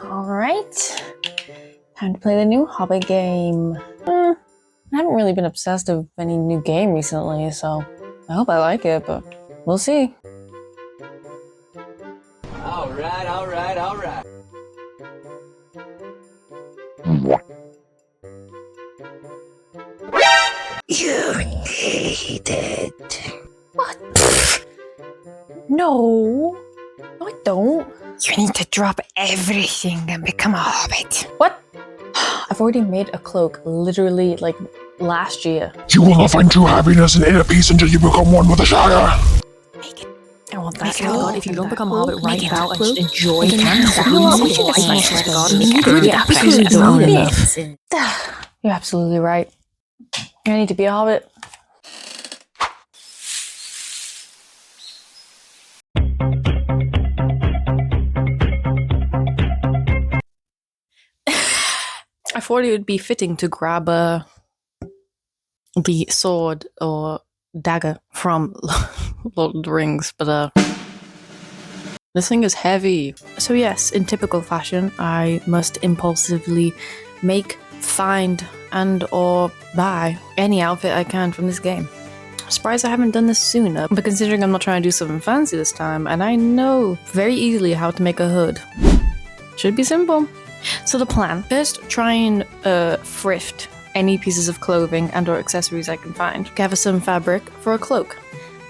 Alright. Time to play the new Hobbit game. I haven't really been obsessed with any new game recently, so I hope I like it, but we'll see. Alright. You need it. What? No, I don't. You need to drop everything and become a hobbit. What? I've already made a cloak literally like last year. You will not find true happiness in inner peace until you become one with the Shire. Make it. I want that. Make it God, all. if you don't become a Cloak, hobbit right make it now, a I just cloak. enjoy Make it it. a You know what? We cloak. should I just swear to God, make make it. it You a absolutely cloak. don't Make need it. it. You're absolutely right. I need to be a hobbit. I thought it would be fitting to grab the sword or dagger from Lord of the Rings, but this thing is heavy. So yes, in typical fashion, I must impulsively make, find, and or buy any outfit I can from this game. Surprised I haven't done this sooner, but considering I'm not trying to do something fancy this time, and I know very easily how to make a hood. Should be simple. So the plan, first try and thrift any pieces of clothing and or accessories I can find. Gather some fabric for a cloak.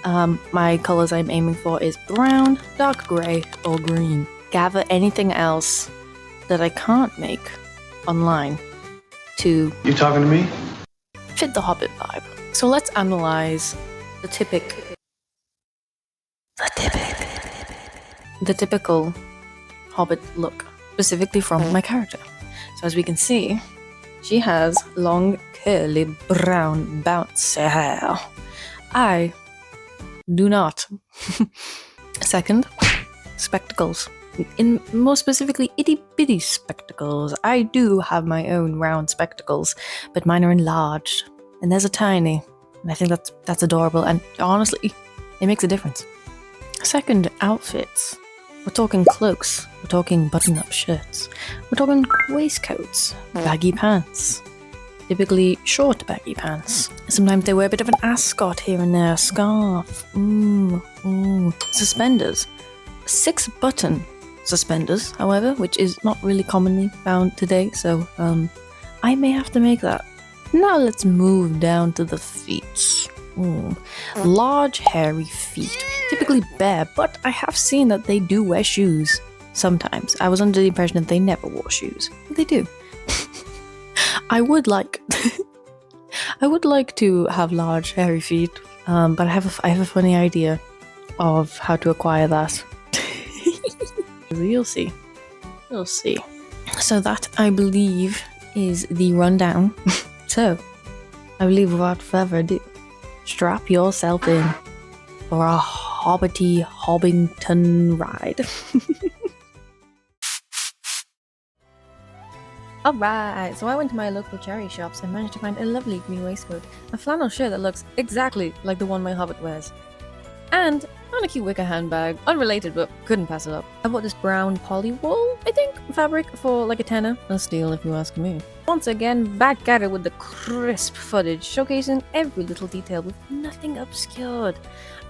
My colors I'm aiming for is brown, dark grey, or green. Gather anything else that I can't make online to You talking to me? fit the Hobbit vibe. So let's analyze the typical Hobbit look, specifically from my character. So as we can see, she has long, curly, brown, bouncy hair. I do not. Second, spectacles. In more specifically, itty-bitty spectacles. I do have my own round spectacles, but mine are enlarged, and there's a tiny, and I think that's adorable, and honestly, it makes a difference. Second, outfits. We're talking cloaks, we're talking button-up shirts, we're talking waistcoats, baggy pants, typically short baggy pants. Sometimes they wear a bit of an ascot here and there, a scarf, suspenders. 6-button suspenders, however, which is not really commonly found today, so I may have to make that. Now let's move down to the feet. Large, hairy feet, typically bare, but I have seen that they do wear shoes sometimes. I was under the impression that they never wore shoes, but they do. I would like to have large, hairy feet, but I have a funny idea of how to acquire that. You'll see. You'll see. So that, I believe, is the rundown. So, I believe without further ado, strap yourself in for a Hobbington ride. Alright, so I went to my local charity shops and managed to find a lovely green waistcoat, a flannel shirt that looks exactly like the one my Hobbit wears, and a cute wicker handbag, unrelated but couldn't pass it up. I bought this brown poly wool, I think, fabric for like a tenner. A steal if you ask me. Once again, back at it with the crisp footage, showcasing every little detail with nothing obscured.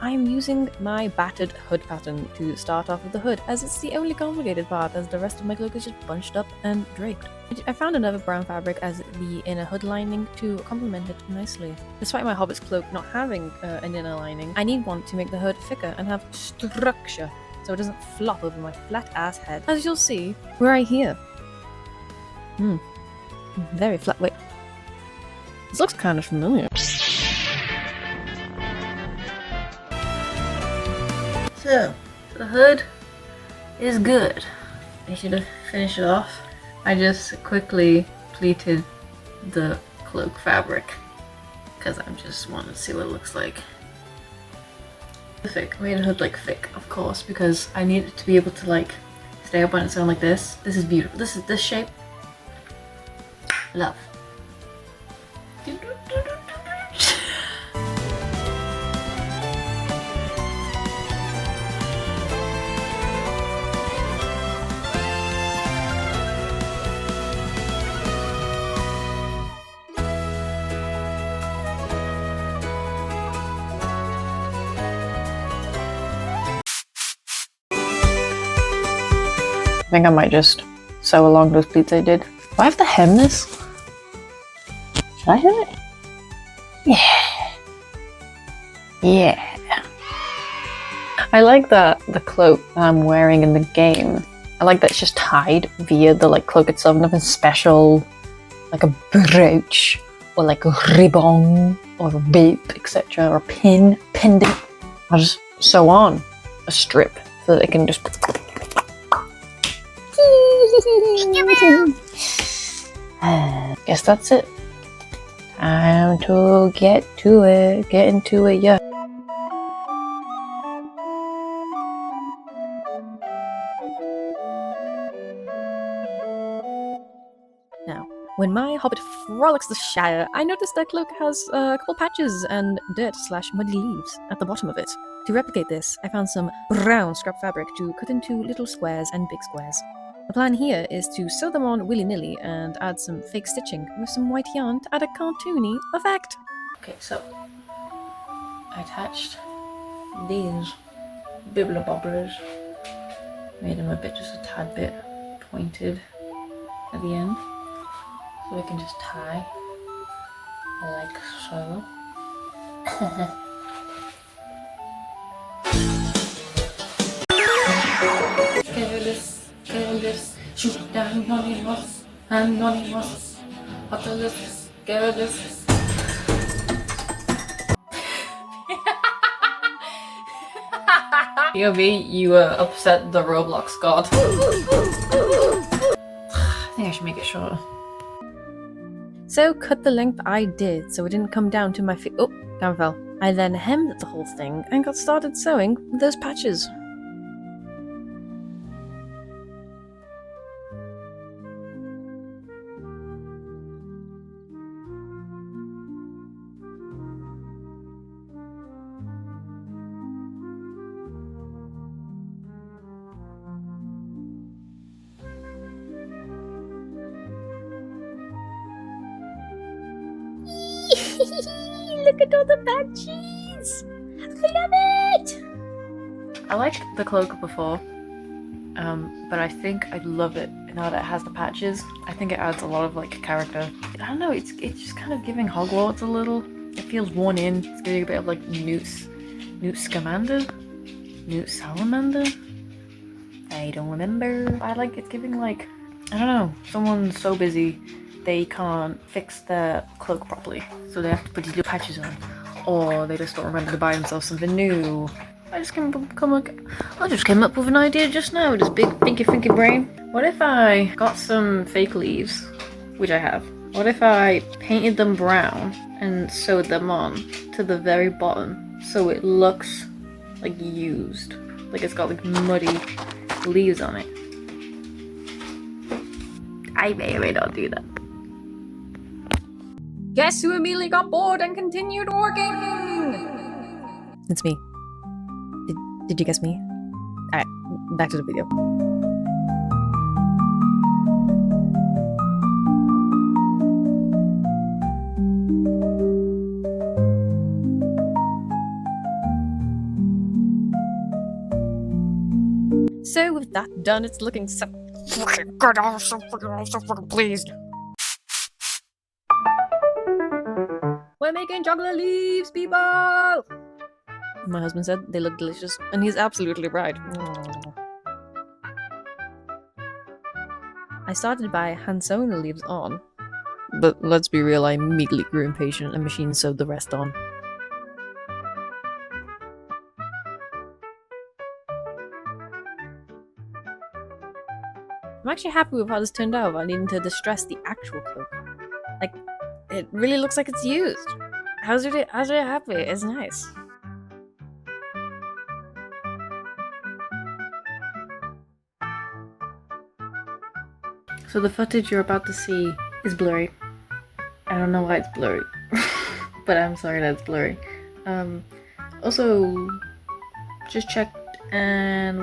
I'm using my battered hood pattern to start off with the hood, as it's the only complicated part, as the rest of my cloak is just bunched up and draped. I found another brown fabric as the inner hood lining to complement it nicely. Despite my Hobbit's cloak not having an inner lining, I need one to make the hood thicker and have structure, so it doesn't flop over my flat ass head. As you'll see, right here. Very flat. Wait. This looks kind of familiar. So, the hood is good. I should have finished it off. I just quickly pleated the cloak fabric because I just wanted to see what it looks like. Thick. I made a hood like thick, of course, because I need it to be able to like stay up on its own like this. This is beautiful. This shape. Love. I think I might just sew along those pleats I did. Do I have to hem this? Should I hem it? Yeah. Yeah. I like that the cloak that I'm wearing in the game, I like that it's just tied via the like cloak itself, nothing special, like a brooch or like a ribbon or a boop, etc. or a pin, pendant. I'll just sew on a strip so that it can just guess that's it. Time to get to it. Get into it, yeah. Now, when my Hobbit frolics the Shire, I noticed that cloak has a couple patches and dirt/muddy leaves at the bottom of it. To replicate this, I found some brown scrap fabric to cut into little squares and big squares. The plan here is to sew them on willy-nilly and add some fake stitching with some white yarn to add a cartoony effect. Okay, so I attached these bibble bobbers, made them a bit, just a tad bit pointed at the end, so we can just tie like so. Careless, shoot down anonymous, hoteless, careless. POV, you upset the Roblox god. I think I should make it shorter. So cut the length I did so it didn't come down to my feet. Oh, down fell. I then hemmed the whole thing and got started sewing those patches. Look at all the patches! I love it! I liked the cloak before, but I think I love it now that it has the patches. I think it adds a lot of like character. I don't know, it's just kind of giving Hogwarts a little. It feels worn in. It's giving a bit of like Newt Scamander? Newt Salamander? I don't remember. I like it's giving like, I don't know, someone's so busy they can't fix their cloak properly, so they have to put these little patches on, or they just don't remember to buy themselves something new. I just came up with an idea just now with this big thinky brain. What if I got some fake leaves, which I have? What if I painted them brown and sewed them on to the very bottom so it looks like used, like it's got like muddy leaves on it? I may or may not do that. Guess who immediately got bored and continued working? It's me. Did you guess me? Alright, back to the video. So with that done, it's looking so fucking good. I'm so fucking pleased. We're making chocolate leaves, people! My husband said they look delicious, and he's absolutely right. I started by hand sewing the leaves on, but let's be real, I immediately grew impatient and machine sewed the rest on. I'm actually happy with how this turned out without needing to distress the actual cloak. Like, it really looks like it's used. How's it happy? It's nice. So the footage you're about to see is blurry. I don't know why it's blurry, but I'm sorry that it's blurry. Also, just checked and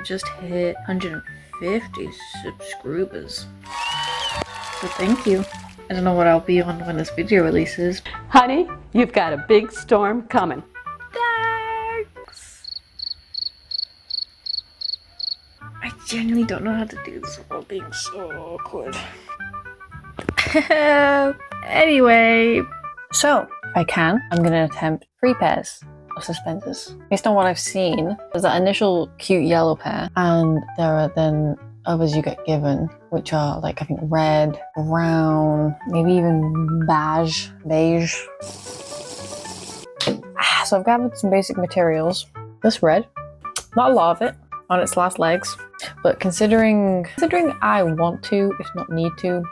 just hit 150 subscribers. So thank you. I don't know what I'll be on when this video releases. Honey, you've got a big storm coming. Thanks! I genuinely don't know how to do this without being so awkward. Anyway, so if I can, I'm gonna attempt 3 pairs of suspenders. Based on what I've seen, there's that initial cute yellow pair, and there are then others you get given, which are like I think red, brown, maybe even beige. So I've gathered some basic materials. This red, not a lot of it on its last legs, but considering I want to, if not need to,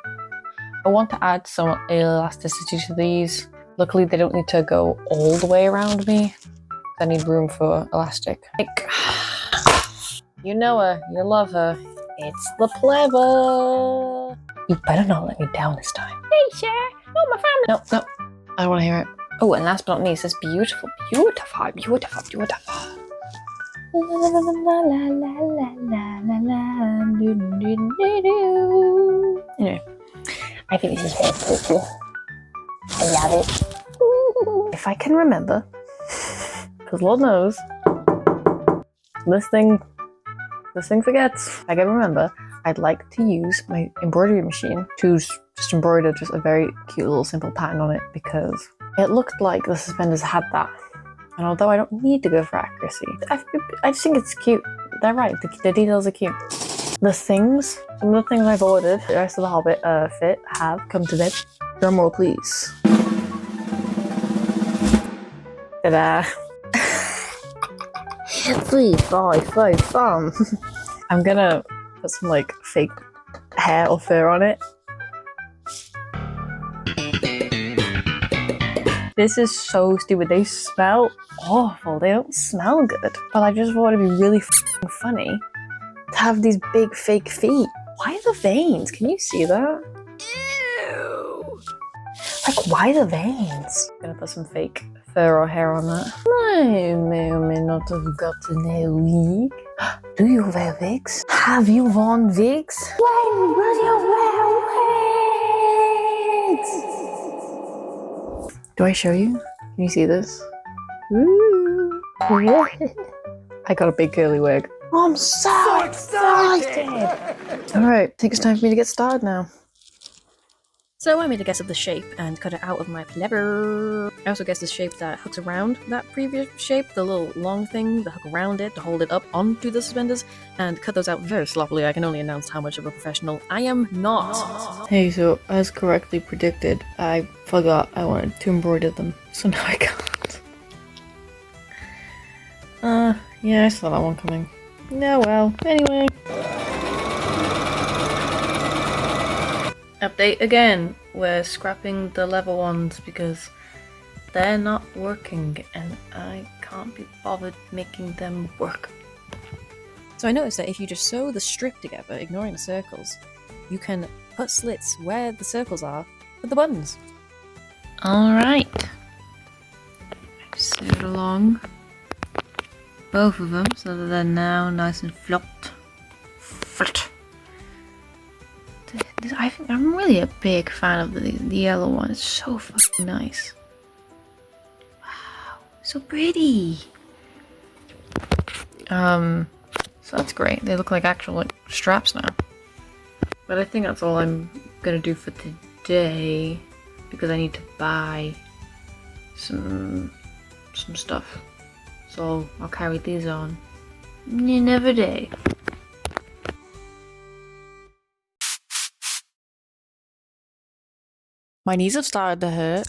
I want to add some elasticity to these. Luckily, they don't need to go all the way around me. I need room for elastic. Like, you know her, you love her. It's the pleather. You better not let me down this time. Hey, Shire. Oh, my family. No, I don't want to hear it. Oh, and last but not least, this beautiful. Anyway, I think this is very pretty. I love it. If I can remember, because Lord knows, this thing forgets. If I can remember, I'd like to use my embroidery machine to just embroider just a very cute little simple pattern on it, because it looked like the suspenders had that. And although I don't need to go for accuracy, I just think it's cute. They're right, the details are cute. Some of the things I've ordered, the rest of the Hobbit have come to me. Drum roll, please. Ta-da. 3, 5, 5, fun. I'm gonna put some like fake hair or fur on it. This is so stupid. They smell awful. They don't smell good. But I just thought it'd be really funny to have these big fake feet. Why the veins? Can you see that? Ew. Like, why the veins? I'm gonna put some fake fur or hair on that. I may or may not have gotten a wig. Do you wear wigs? Have you worn wigs? When will you wear wigs? Do I show you? Can you see this? Ooh. I got a big curly wig. I'm so excited! Alright, I think it's time for me to get started now. So I made a guess of the shape and cut it out of my pleather. I also guessed the shape that hooks around that previous shape, the little long thing that hook around it to hold it up onto the suspenders, and cut those out very sloppily. I can only announce how much of a professional I am not. Hey, so as correctly predicted, I forgot I wanted to embroider them, so now I can't. Yeah, I saw that one coming. No, well, anyway. Update again. We're scrapping the leather ones because they're not working and I can't be bothered making them work. So I noticed that if you just sew the strip together, ignoring the circles, you can put slits where the circles are with the buttons. Alright. I've sewed along both of them so that they're now nice and flat. I'm really a big fan of the yellow one. It's so fucking nice. Wow, so pretty. So that's great. They look like actual like straps now. But I think that's all I'm gonna do for today because I need to buy some stuff. So I'll carry these on another day. My knees have started to hurt,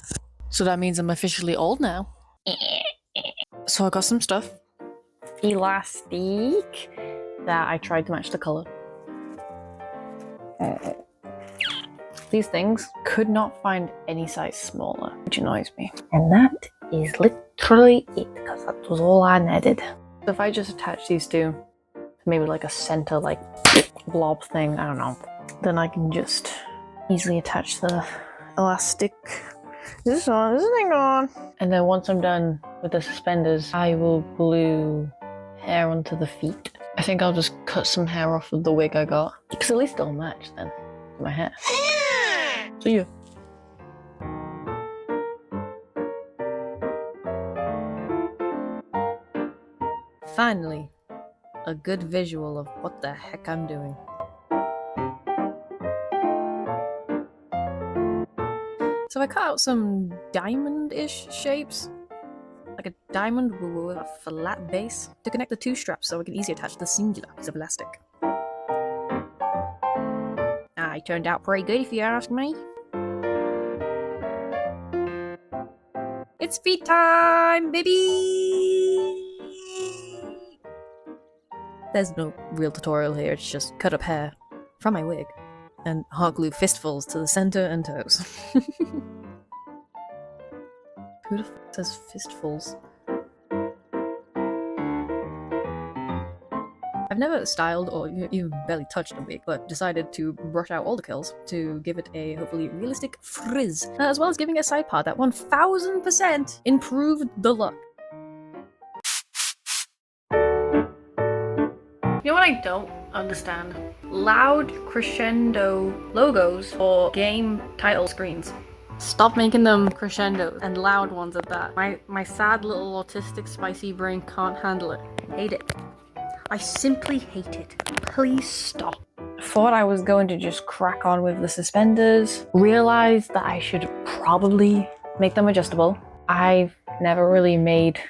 so that means I'm officially old now. So I got some stuff. Elastic that I tried to match the colour. These things could not find any size smaller, which annoys me. And that is literally it, because that was all I needed. So if I just attach these two to maybe like a center like blob thing, I don't know, then I can just easily attach the elastic. This thing on. And then once I'm done with the suspenders, I will glue hair onto the feet. I think I'll just cut some hair off of the wig I got, because at least it'll match then to my hair. See ya. Finally, a good visual of what the heck I'm doing. So I cut out some diamond-ish shapes, like a diamond with a flat base, to connect the two straps so I can easily attach the singular piece of elastic. It turned out pretty good if you ask me. It's feet time, baby! There's no real tutorial here, it's just cut up hair from my wig and hot glue fistfuls to the center and toes. Who the f says fistfuls? I've never styled or even barely touched a wig, but decided to brush out all the curls to give it a hopefully realistic frizz, as well as giving it a side part that 1000% improved the look. You know what I don't understand? Loud crescendo logos for game title screens. Stop making them crescendo and loud ones at that. My sad little autistic spicy brain can't handle it. Hate it. I simply hate it. Please stop. Thought I was going to just crack on with the suspenders. Realized that I should probably make them adjustable. I've never really made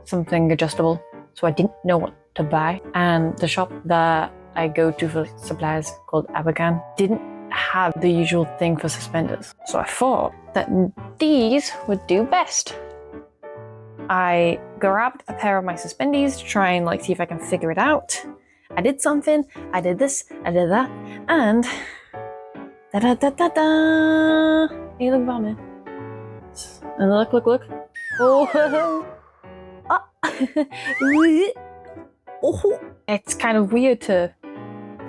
something adjustable, so I didn't know what to buy. And the shop that I go to for supplies, called Abacan, didn't have the usual thing for suspenders. So I thought that these would do best. I grabbed a pair of my suspendies to try and see if I can figure it out. I did something, I did this, I did that, and da-da-da-da-da! Hey, look, vomit. And look. Oh, oh. It's kind of weird to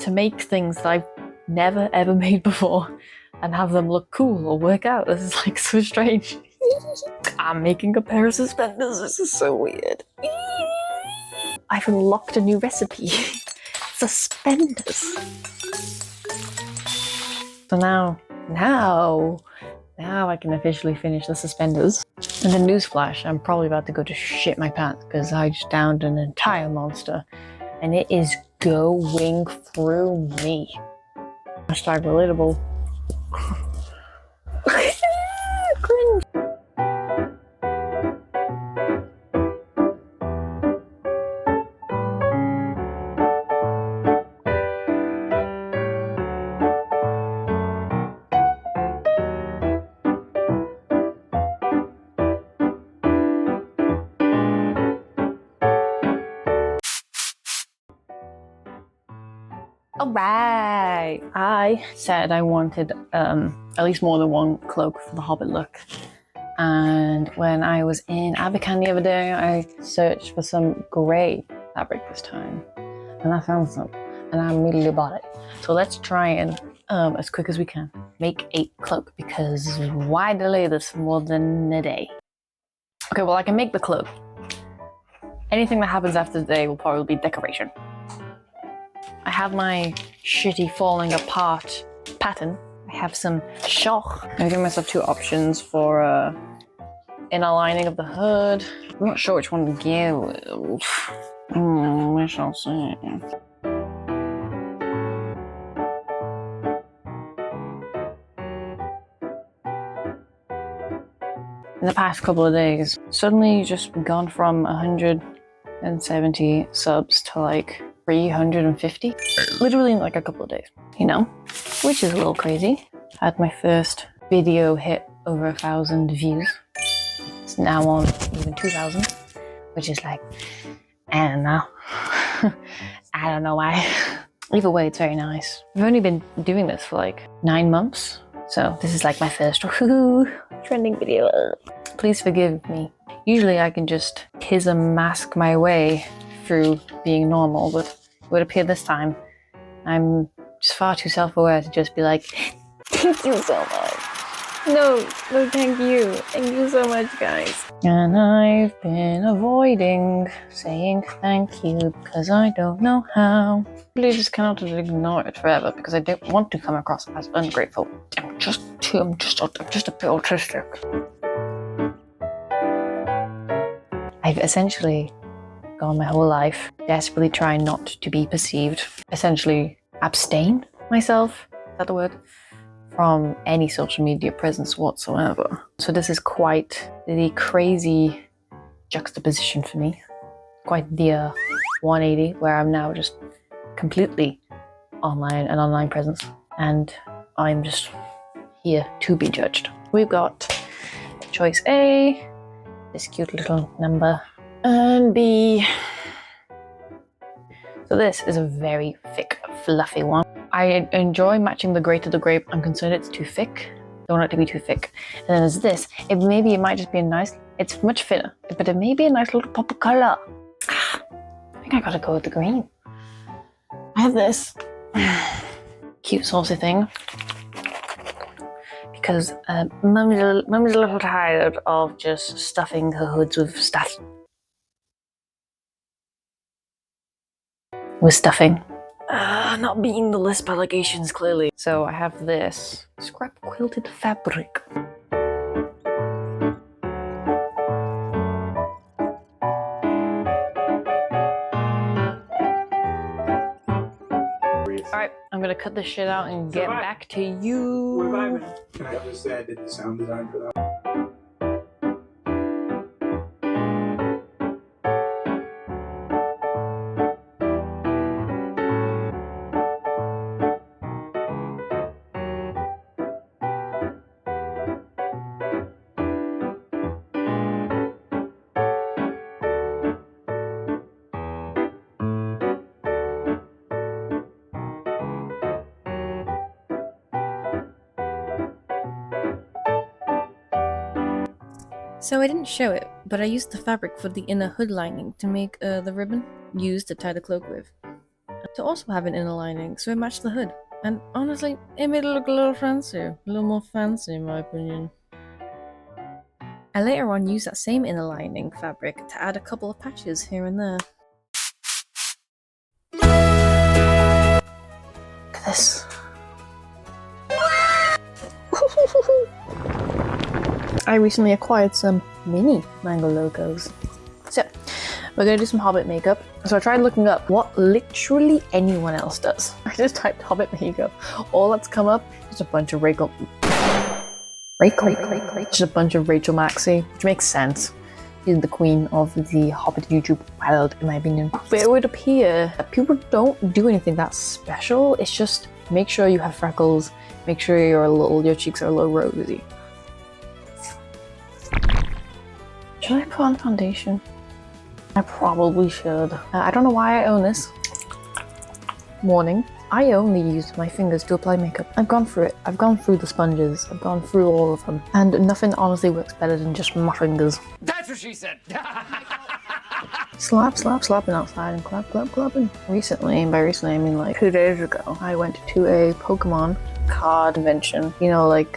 make things that I've never ever made before and have them look cool or work out. This is so strange. I'm making a pair of suspenders. This is so weird. I've unlocked a new recipe. Suspenders. So now I can officially finish the suspenders. And then newsflash, I'm probably about to go to shit my pants because I just downed an entire monster and it is going through me. Hashtag relatable. Cringe. Alright! I said I wanted at least more than one cloak for the Hobbit look. And when I was in Abacan the other day, I searched for some grey fabric this time. And I found some. And I immediately bought it. So let's try and, as quick as we can, make a cloak. Because why delay this more than a day? Okay, well I can make the cloak. Anything that happens after the day will probably be decoration. I have my shitty falling apart pattern. I have some chalk. I'm giving myself two options for inner lining of the hood. I'm not sure which one to go with. We shall see. In the past couple of days, suddenly just gone from 170 subs to 350, literally in a couple of days, which is a little crazy. I had my first video hit over 1,000 views. It's now on even 2,000, which is I don't know. I don't know why. Either way, it's very nice. I've only been doing this for 9 months, so this is my first trending video. Please forgive me. Usually I can just mask my way through being normal, but it would appear this time I'm just far too self-aware to just be thank you so much. No, thank you. Thank you so much, guys. And I've been avoiding saying thank you because I don't know how. I really just cannot ignore it forever because I don't want to come across as ungrateful. I'm just a bit autistic. I've essentially gone my whole life, desperately trying not to be perceived, essentially abstain myself, is that the word? From any social media presence whatsoever. So this is quite the crazy juxtaposition for me. Quite the 180 where I'm now just completely online, an online presence, and I'm just here to be judged. We've got choice A, this cute little number, and B. So this is a very thick, fluffy one. I enjoy matching the grey to the grape. I'm concerned it's too thick. Don't want it to be too thick. And then there's this. Maybe it might just be a nice, it's much thinner, but it may be a nice little pop of colour. I think I gotta go with the green. I have this cute saucy thing because mummy's a little tired of just stuffing her hoods with stuff. With stuffing. Not beating the list by allegations, clearly. So I have this scrap quilted fabric. Alright, I'm gonna cut this shit out and get back to you. What have I been? Can I just say I did the sound design for that? So I didn't show it, but I used the fabric for the inner hood lining to make the ribbon used to tie the cloak with. To also have an inner lining, so it matched the hood. And honestly, it made it look a little fancier. A little more fancy in my opinion. I later on used that same inner lining fabric to add a couple of patches here and there. Look at this. I recently acquired some mini mango logos. So, we're gonna do some Hobbit makeup. So I tried looking up what literally anyone else does. I just typed Hobbit makeup. All that's come up is a bunch of Rachel Maxey, which makes sense. She's the queen of the Hobbit YouTube world, in my opinion. But it would appear that people don't do anything that special. It's just make sure you have freckles, make sure your cheeks are a little rosy. Should I put on foundation? I probably should. I don't know why I own this. Warning. I only use my fingers to apply makeup. I've gone through it. I've gone through the sponges. I've gone through all of them. And nothing honestly works better than just my fingers. That's what she said! Slap, slap, slapping outside and clap, clap, clapping. Recently, and by recently I mean like 2 days ago, I went to a Pokemon card convention, you know, like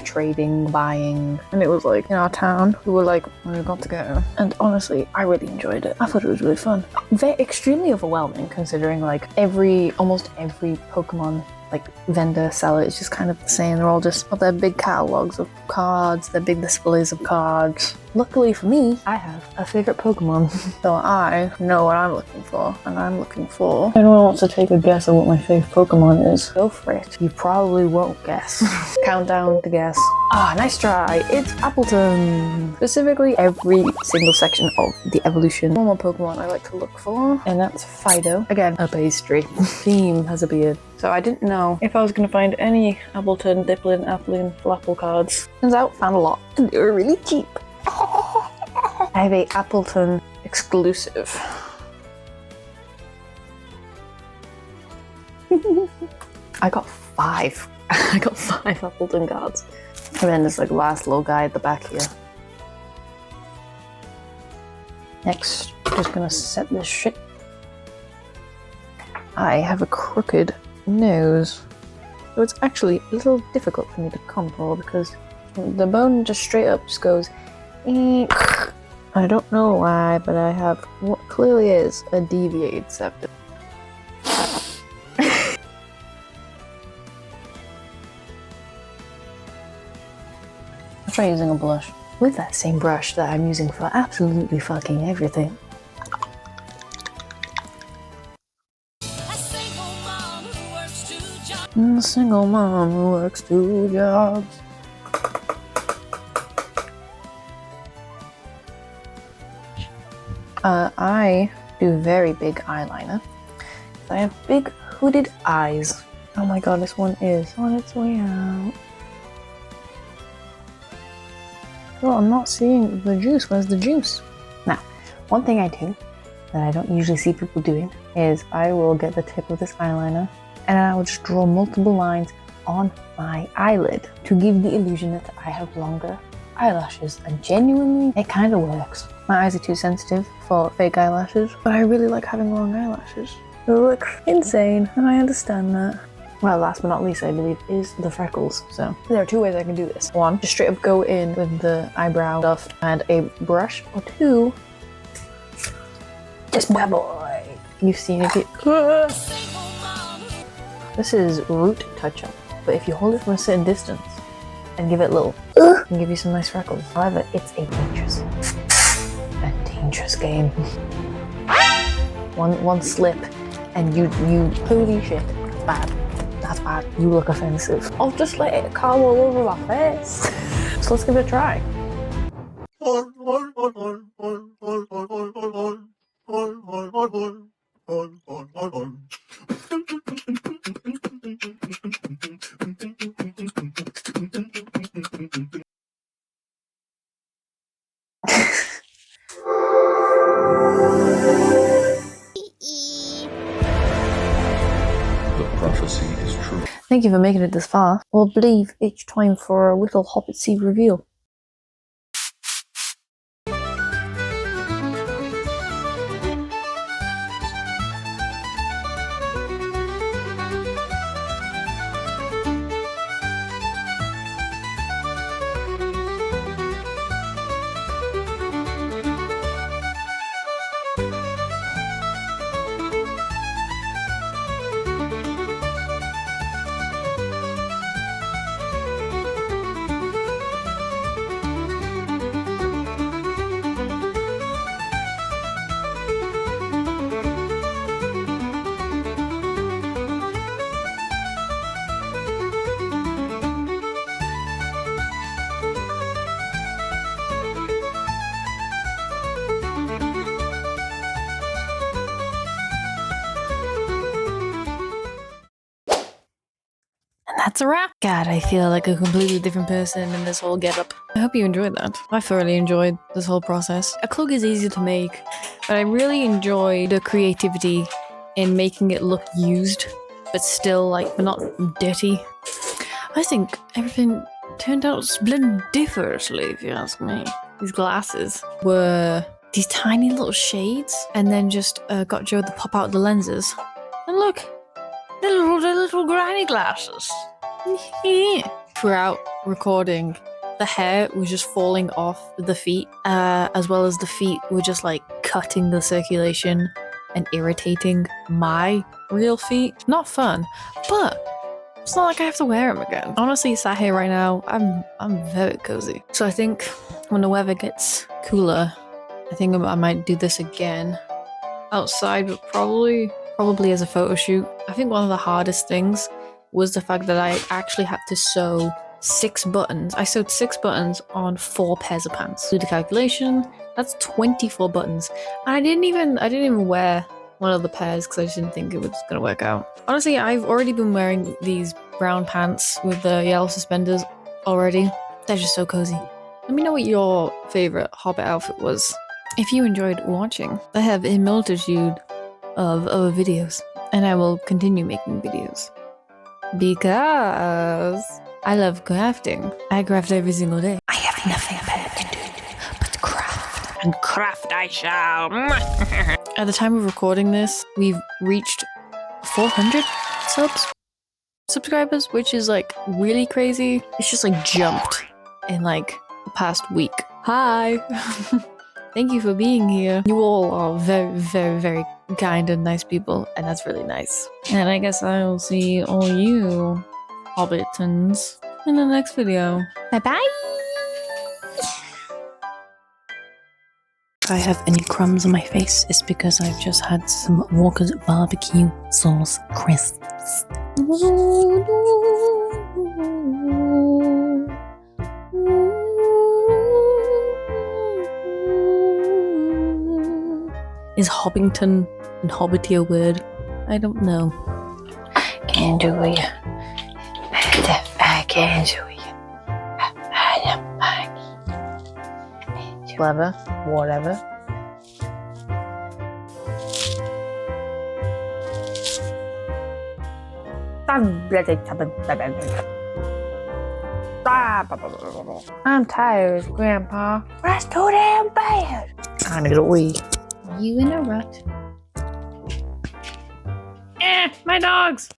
trading, buying, and it was like in our town. We were like, we got to go, and honestly, I really enjoyed it. I thought it was really fun. Very extremely overwhelming considering like almost every Pokemon like vendor seller is just kind of the same. They're all just got their big catalogs of cards, their big displays of cards. Luckily for me, I have a favorite Pokemon, so I know what I'm looking for, and I'm looking for. Anyone wants to take a guess at what my favorite Pokemon is? Go for it. You probably won't guess. Countdown to guess. Ah, nice try. It's Appleton. Specifically, every single section of the evolution. One more Pokemon I like to look for, and that's Fido. Again, a pastry. Theme has a beard. So I didn't know if I was going to find any Appleton, Dipplin, Applin, Flapple cards. Turns out, found a lot. And they were really cheap. I have a Appleton exclusive. I got 5. I got 5 Appleton cards. And then there's like last little guy at the back here. Next, just gonna set this shit. I have a crooked nose. So it's actually a little difficult for me to contour because the bone just straight up just goes eek. I don't know why, but I have what clearly is a deviated septum. I'll try using a blush with that same brush that I'm using for absolutely fucking everything. A single mom who works 2 jobs. I do very big eyeliner. I have big hooded eyes. Oh my god, this one is on its way out. Well, I'm not seeing the juice. Where's the juice? Now, one thing I do that I don't usually see people doing is I will get the tip of this eyeliner and I will just draw multiple lines on my eyelid to give the illusion that I have longer eyelashes, and genuinely it kind of works. My eyes are too sensitive for fake eyelashes, but I really like having long eyelashes. They look insane, and I understand that. Well, last but not least, I believe, is the freckles. So there are 2 ways I can do this. 1, just straight up go in with the eyebrow stuff and a brush, or 2, this bad boy. You've seen it. This is root touch-up, but if you hold it from a certain distance and give it a little, it can give you some nice freckles. However, it's a dangerous game. One slip and you holy shit, that's bad. That's bad. You look offensive. I'll just let it come all over my face. So let's give it a try. Prophecy is true. Thank you for making it this far. We'll believe each time for a little Hobbit seed reveal. That's a wrap. God, I feel like a completely different person in this whole getup. I hope you enjoyed that. I thoroughly enjoyed this whole process. A cloak is easy to make, but I really enjoy the creativity in making it look used, but still but not dirty. I think everything turned out splendiferously, if you ask me. These glasses were these tiny little shades, and then just got Joe to pop out the lenses. And look, they're little granny glasses. Throughout recording, the hair was just falling off the feet, as well as the feet were just cutting the circulation and irritating my real feet. Not fun, but it's not like I have to wear them again. Honestly, sat here right now, I'm very cozy. So I think when the weather gets cooler, I think I might do this again outside, but probably as a photo shoot. I think one of the hardest things was the fact that I actually had to sew 6 buttons. I sewed 6 buttons on 4 pairs of pants. Do the calculation, that's 24 buttons. And I didn't even wear one of the pairs because I just didn't think it was gonna work out. Honestly, I've already been wearing these brown pants with the yellow suspenders already. They're just so cozy. Let me know what your favorite Hobbit outfit was. If you enjoyed watching, I have a multitude of other videos, and I will continue making videos because I love crafting. I craft every single day. I have nothing better to do but craft. And craft I shall. At the time of recording this, we've reached 400 subscribers, which is really crazy. It's just jumped in the past week. Hi. Thank you for being here. You all are very, very, very kind and nice people, and that's really nice. And I guess I will see all you Hobbitons in the next video. Bye-bye! If I have any crumbs on my face, it's because I've just had some Walker's barbecue sauce crisps. Is Hobbington and Hobbity a word? I don't know. Can do it. I can do it. Clever, whatever. I'm tired, Grandpa. That's too damn bad. I'm gonna get a wee. Are you in a rut? My dogs!